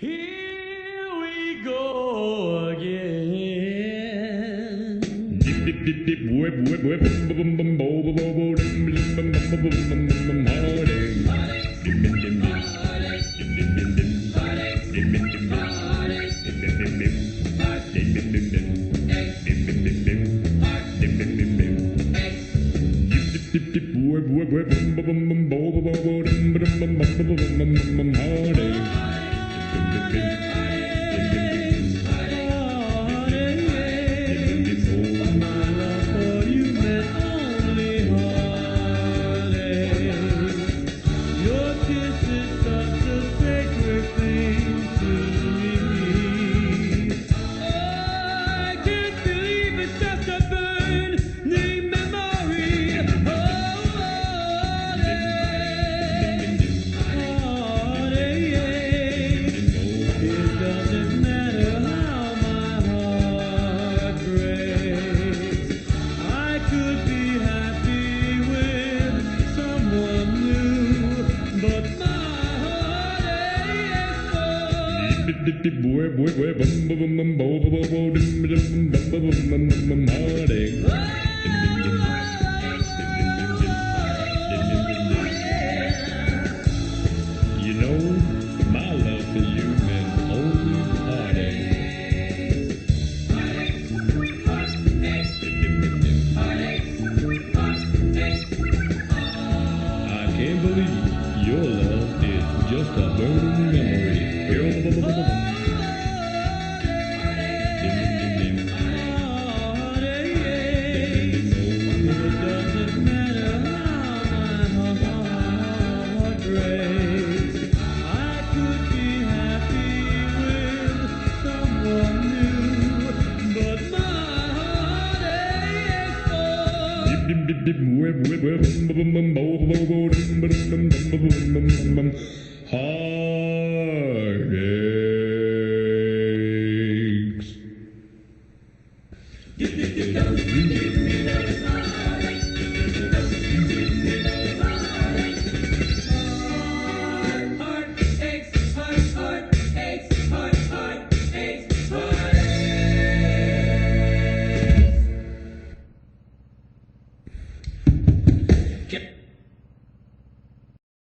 Here we go again. Dip dip dip dip whip whip whip bum bum bum bo bo bo bo dum dum bum bum bum bum bum bum heartache. Dim dim dim dim. Dim dim dim dim. Dim dim dim dim. Dim dim dim dim. Dim dim dim dim. Dim dim dim dim. Dim dim dim dim. Dip dip dip whip whip whip bum bum bum bum bo bo bo bo dum dum bum bum bum bum bum bum heartache. Dim dim dim dim. Dip dip boy boy boy bum bum bum bum bo bo bo bo dum dum bum bum bum bum bum heartache. You know, my love for you meant only heartache. I can't believe your love is just a burning memory. Heartaches.